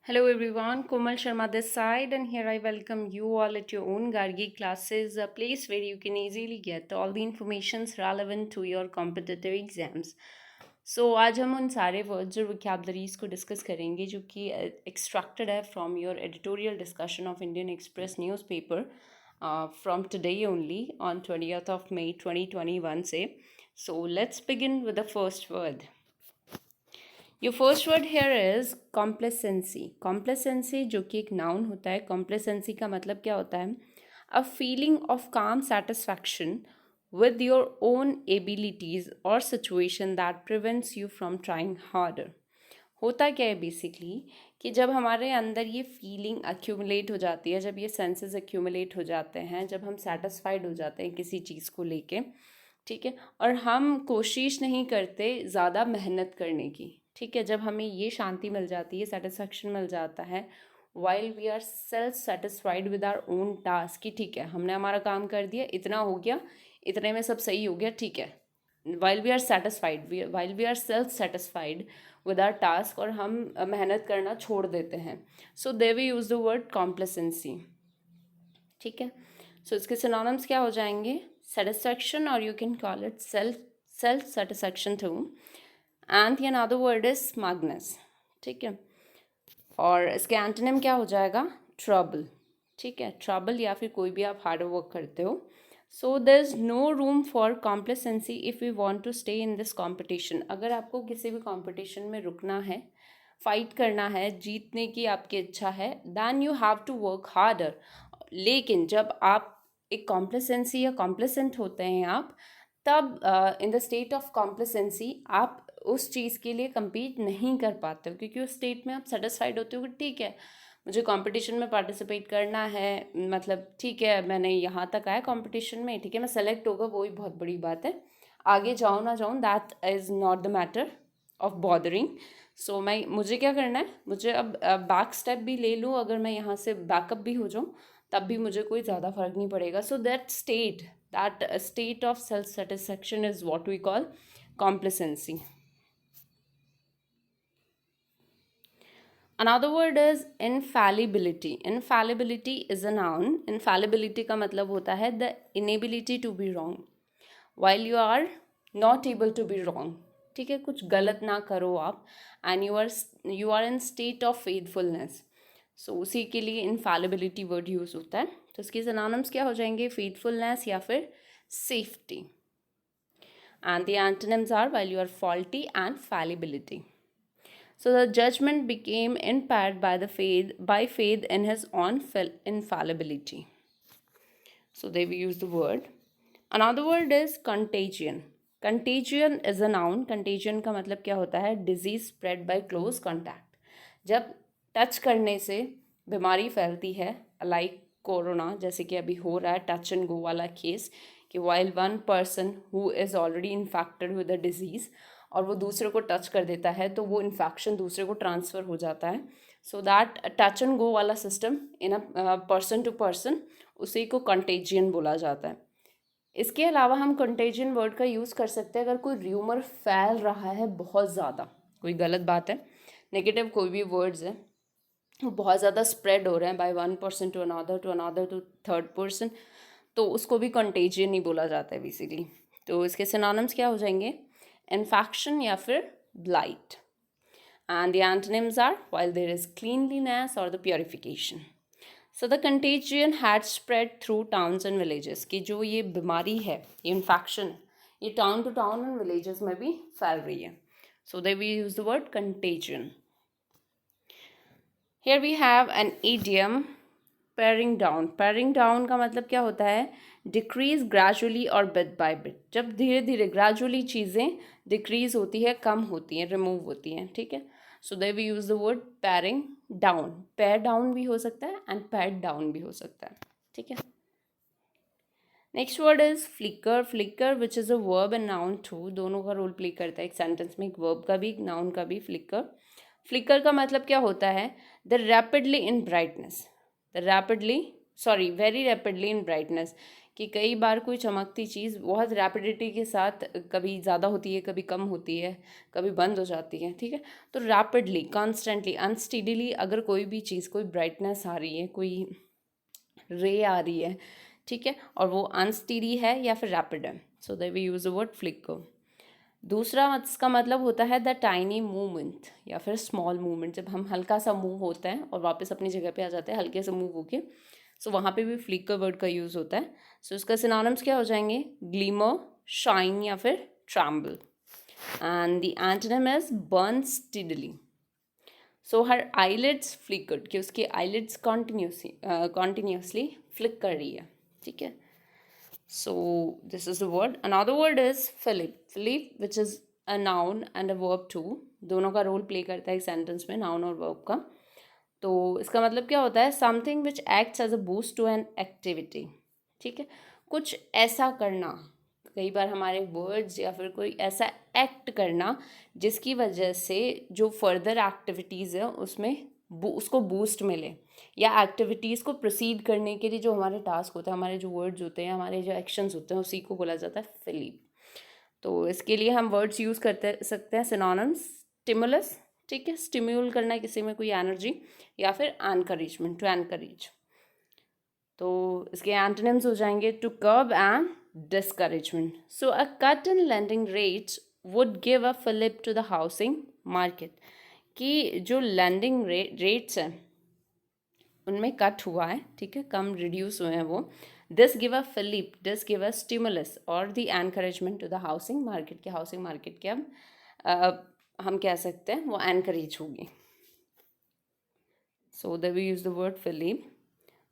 Hello everyone, Komal Sharma this side, and here I welcome you all at your own Gargi classes, a place where you can easily get all the informations relevant to your competitive exams. So आज हम उन सारे words और vocabularies को discuss करेंगे जो कि extracted है from your editorial discussion of Indian express newspaper from today only on 20th of May 2021 से. So let's begin with the first word. Your first word here is complacency. Complacency जो कि एक noun होता है. Complacency का मतलब क्या होता है? अ फीलिंग ऑफ काम satisfaction with your own abilities or situation that prevents you from trying harder. होता क्या है बेसिकली कि जब हमारे अंदर ये फीलिंग अक्यूमुलेट हो जाती है, जब ये सेंसेस अक्यूमुलेट हो जाते हैं, जब हम सेटिस्फाइड हो जाते हैं किसी चीज़ को लेके, ठीक है, और हम कोशिश नहीं करते ज़्यादा मेहनत करने की, ठीक है, जब हमें ये शांति मिल जाती है, सेटिस्फेक्शन मिल जाता है, while we are self satisfied with our own task कि ठीक है हमने हमारा काम कर दिया, इतना हो गया, इतने में सब सही हो गया, ठीक है, while we are satisfied, while we are self satisfied with our task, और हम मेहनत करना छोड़ देते हैं. So they we use the word complacency. ठीक है, सो इसके सिनोनिम्स क्या हो जाएंगे? सेटिस्फेक्शन, और you can call it self satisfaction too. And the another word is smugness. ठीक है, और इसके एंटोनिम क्या हो जाएगा? ट्रबल. ठीक है, ट्रबल या फिर कोई भी आप हार्ड वर्क करते हो. So there is no room for complacency if you want to stay in this competition. अगर आपको किसी भी कॉम्पिटिशन में रुकना है, फाइट करना है, जीतने की आपकी इच्छा है, then you have to work harder. लेकिन जब आप एक कॉम्प्लेसेंसी या कॉम्प्लेसेंट होते हैं आप, तब in the state of complacency आप उस चीज़ के लिए compete नहीं कर पाते हो, क्योंकि उस स्टेट में आप सेटिस्फाइड होते हो कि ठीक है मुझे कंपटीशन में पार्टिसिपेट करना है, मतलब ठीक है मैंने यहाँ तक आया कंपटीशन में, ठीक है मैं सेलेक्ट होगा, वो ही बहुत बड़ी बात है, आगे जाऊँ ना जाऊँ that is not the matter of bothering. So मुझे क्या करना है, मुझे अब बैक स्टेप भी ले लूँ, अगर मैं यहाँ से बैकअप भी हो जाऊँ तब भी मुझे कोई ज़्यादा फर्क नहीं पड़ेगा. So that state of self satisfaction is what we call complacency. Another word is infallibility. Infallibility is a noun. Infallibility का मतलब होता है the inability to be wrong while you are not able to be wrong. ठीक है, कुछ गलत ना करो आप, and you are in state of faithfulness. So उसी के लिए infallibility word यूज़ होता है. तो इसके synonyms क्या हो जाएंगे? faithfulness या फिर safety. And the antonyms are while you are faulty and fallibility. So the judgment became impaired by faith in his own infallibility. So they will use the word. Another word is contagion. Contagion is a noun. Contagion का मतलब क्या होता है? Disease spread by close contact. जब touch करने से बीमारी फैलती है, लाइक कोरोना, जैसे कि अभी हो रहा है टच एंड गो वाला केस, कि while one person who is already infected with the disease और वो दूसरे को टच कर देता है, तो वो इन्फेक्शन दूसरे को ट्रांसफ़र हो जाता है. So that touch and go वाला system in a person to person, उसी को कंटेजियन बोला जाता है. इसके अलावा हम कंटेजियन वर्ड का यूज़ कर सकते हैं अगर कोई र्यूमर फैल रहा है बहुत ज़्यादा, कोई गलत बात है, नेगेटिव कोई भी वर्ड्स हैं वो बहुत ज़्यादा स्प्रेड हो रहे हैं by one person to another to third person, तो उसको भी कंटेजियन ही बोला जाता है बेसिकली. तो इसके सिनोनिम्स क्या हो जाएंगे? इन्फेक्शन या फिर blight. And the antonyms are while there is cleanliness or the purification. So the contagion had spread through towns and villages. कि जो ये बीमारी है, ये इन्फेक्शन है, ये town to town and villages में भी फैल रही है. So they will use the word contagion. Here we have an idiom, paring down. Paring down का मतलब क्या होता है? डिक्रीज ग्रेजुअली और बिट बाय बिट. जब धीरे धीरे ग्रेजुअली चीज़ें डिक्रीज होती है, कम होती हैं, रिमूव होती हैं. ठीक है, so they we use the word paring down. Pare down भी हो सकता है एंड पैड डाउन भी हो सकता है. ठीक है, next word is flicker. Flicker which is a verb and noun too, दोनों का रोल प्ले करता है एक सेंटेंस में, एक वर्ब का भी एक नाउन का भी. फ्लिकर, फ्लिकर का मतलब क्या होता है? The rapidly in brightness, the rapidly very rapidly in brightness, कि कई बार कोई चमकती चीज़ बहुत रैपिडिटी के साथ कभी ज़्यादा होती है, कभी कम होती है, कभी बंद हो जाती है, ठीक है। तो रैपिडली, कॉन्स्टेंटली, अनस्टेडीली अगर कोई भी चीज़, कोई ब्राइटनेस आ रही है, कोई रे आ रही है, ठीक है, और वो अनस्टेडी है या फिर रैपिड है, so they we use the word flicker. दूसरा इसका मतलब होता है द टाइनी मूवमेंट या फिर स्मॉल मूवमेंट, जब हम हल्का सा मूव होते हैं और वापस अपनी जगह पे आ जाते हैं हल्के से मूव होके, सो वहाँ पे भी फ्लिकर वर्ड का यूज़ होता है। सो इसका सिनोनिम्स क्या हो जाएंगे? ग्लीमर, शाइन या फिर tremble. And the antonym is burn steadily. So her eyelids flickered, कि उसकी आईलिड्स कॉन्टिन्यूसली फ्लिक कर रही है, ठीक है। So this is the word. Another word is Philip. Philip, which is a noun and a verb too. दोनों का role play करता है एक सेंटेंस में, नाउन और वर्ब का। तो इसका मतलब क्या होता है? Something which acts as a boost to an activity, ठीक है, कुछ ऐसा करना, कई बार हमारे वर्ड्स या फिर कोई ऐसा एक्ट करना जिसकी वजह से जो फर्दर एक्टिविटीज़ है उसमें उसको बूस्ट मिले, या एक्टिविटीज़ को प्रोसीड करने के लिए जो हमारे टास्क होते हैं, हमारे जो वर्ड्स होते हैं, हमारे जो एक्शंस होते हैं, उसी को बोला जाता है फिलिप। तो इसके लिए हम वर्ड्स यूज़ करते सकते हैं सिनोनिम्स, स्टिमुलस, ठीक है, स्टिम्यूल करना किसी में कोई एनर्जी, या फिर एनकरेजमेंट, टू एनकरेज। तो इसके एंटोनिम्स हो जाएंगे to curb and discouragement. So a cut in lending rates would give a fillip to the housing market, कि जो लैंडिंग रेट्स हैं उनमें कट हुआ है, ठीक है, कम रिड्यूस हुए हैं वो। This give a fillip, this give a stimulus और the encouragement to the housing market, के हाउसिंग मार्केट के हम कह सकते हैं वो एनकरेज होगी। So the we use the word fillip.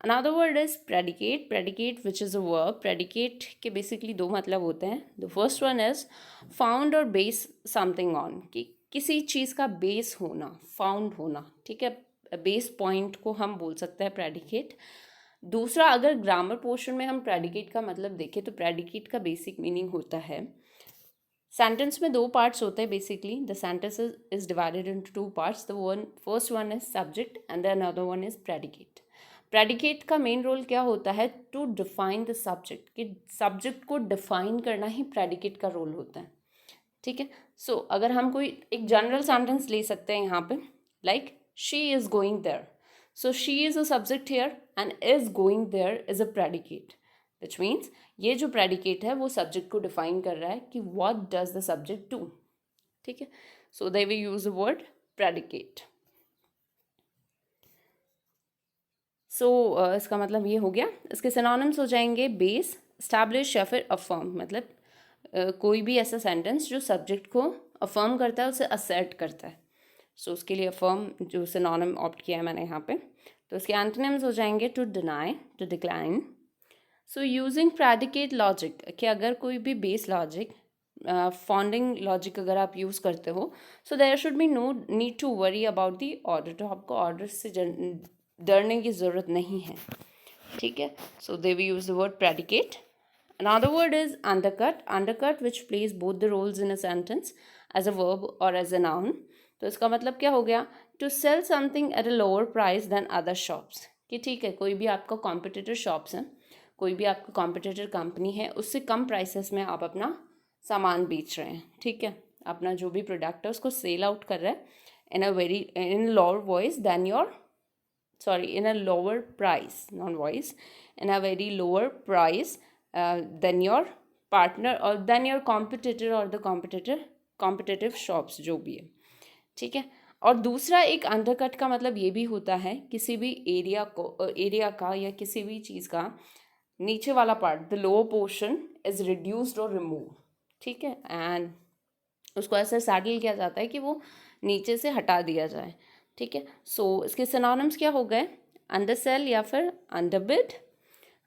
Another word is predicate. Predicate which is a verb. Predicate के बेसिकली दो मतलब होते हैं। The first one is found और बेस समथिंग ऑन, कि किसी चीज़ का बेस होना, फाउंड होना, ठीक है, बेस पॉइंट को हम बोल सकते हैं प्रेडिकेट। दूसरा, अगर ग्रामर पोर्शन में हम प्रेडिकेट का मतलब देखें तो प्रेडिकेट का बेसिक मीनिंग होता है, सेंटेंस में दो पार्ट्स होते हैं basically. The sentence is divided into two parts. The first one is subject and the another one is predicate. Predicate का मेन रोल क्या होता है? टू डिफाइन द सब्जेक्ट, कि सब्जेक्ट को डिफाइन करना ही प्रेडिकेट का रोल होता है, ठीक है। सो अगर हम कोई एक जनरल सेंटेंस ले सकते हैं यहाँ पे, like she is going there. So she is a subject here and is going there is a predicate, which means ये जो प्रेडिकेट है वो सब्जेक्ट को डिफाइन कर रहा है कि what does the subject do, ठीक है। So they we use the word predicate. So इसका मतलब ये हो गया। इसके सिनोनिम्स हो जाएंगे बेस, स्टैब्लिश या फिर अफर्म। मतलब कोई भी ऐसा सेंटेंस जो सब्जेक्ट को अफर्म करता है, उसे असर्ट करता है। सो उसके लिए अफर्म जो सिनोनिम ऑप्ट किया है मैंने यहाँ पे। तो इसके एंटोनिम्स हो जाएंगे to deny, to decline. So using predicate logic, कि अगर कोई भी बेस लॉजिक, फाउंडिंग लॉजिक अगर आप यूज़ करते हो, so there should be no need to worry about the order. तो आपको ऑर्डर से डरने की ज़रूरत नहीं है, ठीक है। So they we use the word predicate. Another word is undercut. Undercut which plays both the roles in a sentence as a verb और एज अ नाउन। तो इसका मतलब क्या हो गया? To sell something at a lower price than other shops, कि ठीक है, कोई भी आपका कॉम्पिटिटर शॉप्स हैं, कोई भी आपका कॉम्पिटिटर कंपनी है, उससे कम प्राइसेस में आप अपना सामान बेच रहे हैं, ठीक है, अपना जो भी प्रोडक्ट है उसको सेल आउट कर रहे हैं in lower voice than your in a lower price, not voice, in a very lower price than your partner or than your competitor or the competitive shops जो भी है, ठीक है। और दूसरा एक अंडरकट का मतलब ये भी होता है किसी भी एरिया का या किसी भी चीज़ का नीचे वाला part, the lower portion is reduced और रिमूव, ठीक है, एंड उसको ऐसे सैडल किया जाता है कि वो नीचे से हटा दिया जाए, ठीक है। सो इसके सिनोनिम्स क्या हो गए? अंडरसेल या फिर underbid,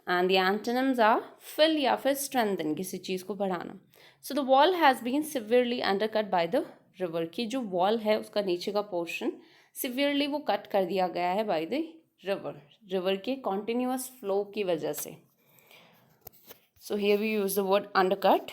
and the antonyms are fill या फिर स्ट्रेंथन, किसी चीज़ को बढ़ाना। So the wall has been severely undercut by the river, की जो वॉल है उसका नीचे का पोर्शन सिवियरली वो कट कर दिया गया है बाय द रिवर के कॉन्टिन्यूअस फ्लो की वजह से। So here we use the word undercut.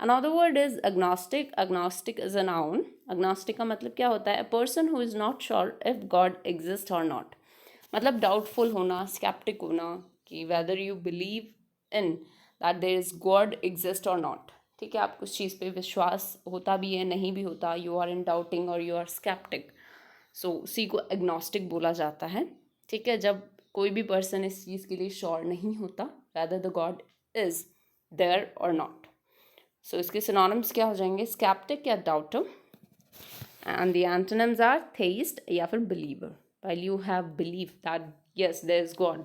Another word is agnostic. Agnostic is a noun. Agnostic का मतलब क्या होता है? A person who is not sure if God exists or not. मतलब doubtful होना, skeptic होना, कि whether you believe in that there is God exist और नॉट. ठीक है, आपको उस चीज़ पे विश्वास होता भी है, नहीं भी होता, यू आर इन डाउटिंग और यू आर स्केप्टिक. सो उसी को एग्नोस्टिक बोला जाता है. ठीक है, जब कोई भी पर्सन इस चीज़ के लिए श्योर नहीं होता whether the God is there और नॉट. सो इसके सिनोनिम्स क्या हो जाएंगे? स्केप्टिक या doubter. And the antonyms are theist या फिर believer. While you have believe that yes there is God.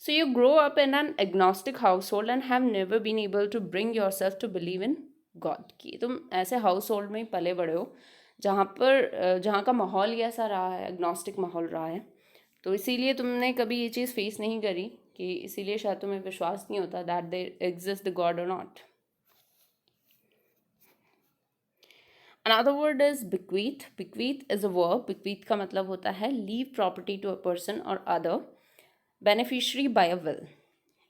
So you grow up in an agnostic household and have never been able to bring yourself to believe in God. कि तुम ऐसे house hold में पले बड़े हो जहाँ का माहौल ही ऐसा रहा है, एग्नोस्टिक माहौल रहा है, तो इसीलिए तुमने कभी ये चीज़ फेस नहीं करी कि इसीलिए शायद तुम्हें विश्वास नहीं होता that there exist the God और not. Another word is bequeath. Bequeath is a verb. Bequeath का मतलब होता है leave property to a person or other beneficiary by a will.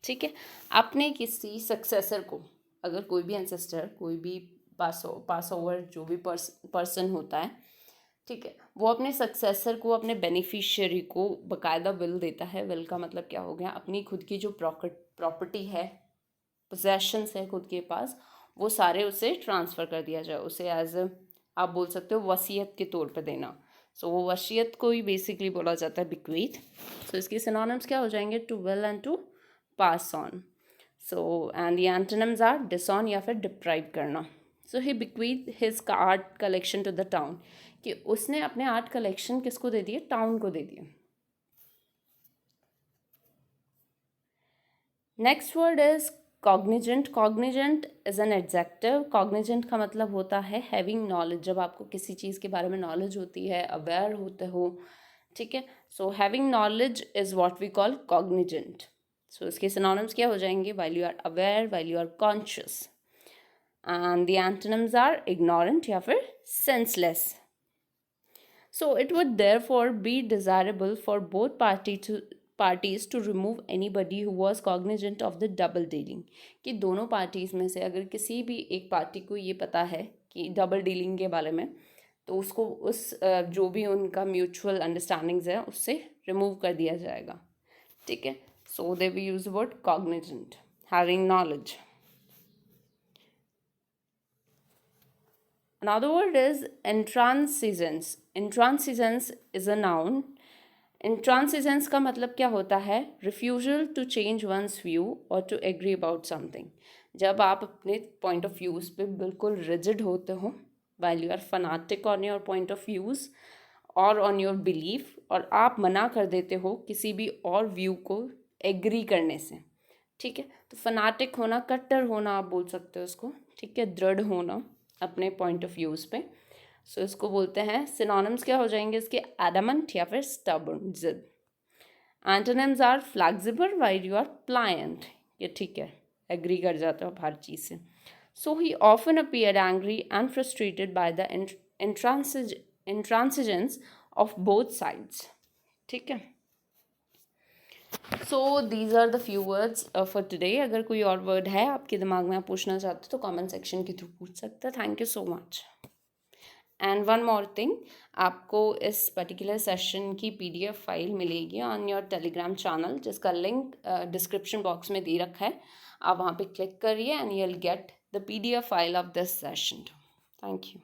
ठीक है, आपने किसी सक्सेसर को, अगर कोई भी एंसेस्टर, कोई भी पास ओवर जो भी पर्सन होता है, ठीक है, वो अपने सक्सेसर को, अपने बेनिफिशियरी को बाकायदा विल देता है. विल का मतलब क्या हो गया? अपनी खुद की जो प्रॉपर्टी है, पोजेशंस है खुद के पास, वो सारे उसे ट्रांसफ़र कर दिया जाए, उसे एज आप बोल सकते हो वसीयत के तौर पे देना. सो वो वसीयत को ही बेसिकली बोला जाता है बिक्वीथ. सो इसके सिनोनिम्स क्या हो जाएंगे? To will and to pass on. So and the antonyms are disown या फिर डिप्राइव करना. So he bequeath his art collection to the town, कि उसने अपने आर्ट कलेक्शन किसको दे दिए? टाउन को दे दिए. Next word is Cognizant. Cognizant is an adjective. Cognizant का मतलब होता है हैविंग नॉलेज. जब आपको किसी चीज़ के बारे में नॉलेज होती है, अवेयर होते हो, ठीक है, so having knowledge is what we call cognizant. So इसके सिनोनिम्स क्या हो जाएंगे? While you are aware, while you are conscious. And the antonyms are ignorant या फिर senseless. So it would therefore be desirable for both parties to remove anybody who was cognizant of the double dealing. कि दोनों parties में से अगर किसी भी एक पार्टी को ये पता है कि डबल डीलिंग के बारे में, तो उसको उस जो भी उनका म्यूचुअल अंडरस्टैंडिंग्स है उससे रिमूव कर दिया जाएगा. ठीक है, so they we use word cognizant, having knowledge. Another word is intransigence. Intransigence is a noun. Intransigence का मतलब क्या होता है? Refusal to change one's view और टू एग्री अबाउट समथिंग. जब आप अपने पॉइंट ऑफ व्यूज़ पे बिल्कुल रिजिड होते हो, while you are fanatic on your point of views और ऑन योर बिलीफ, और आप मना कर देते हो किसी भी और व्यू को एग्री करने से. ठीक है, तो फनाटिक होना, कट्टर होना आप बोल सकते हो उसको. ठीक है, दृढ़ होना अपने पॉइंट ऑफ व्यूज़ पे. सो इसको बोलते हैं, सिनोनिम्स क्या हो जाएंगे इसके? एडमंट या फिर स्टबर्न, जिद. Antonyms are flexible while you are pliant. ये ठीक है, एग्री कर जाते हो हर चीज़ से. So he often appear angry and frustrated by the intransigence of both sides. ठीक है, so these are the few words for today. अगर कोई और वर्ड है आपके दिमाग में, आप पूछना चाहते हो तो कमेंट सेक्शन के थ्रू पूछ सकते हैं. Thank you so much. And one more thing, आपको इस पर्टिकुलर सेशन की PDF फाइल मिलेगी ऑन योर टेलीग्राम चैनल, जिसका लिंक डिस्क्रिप्शन बॉक्स में दे रखा है. आप वहाँ पे क्लिक करिए and you will get the PDF file of this session. Thank you.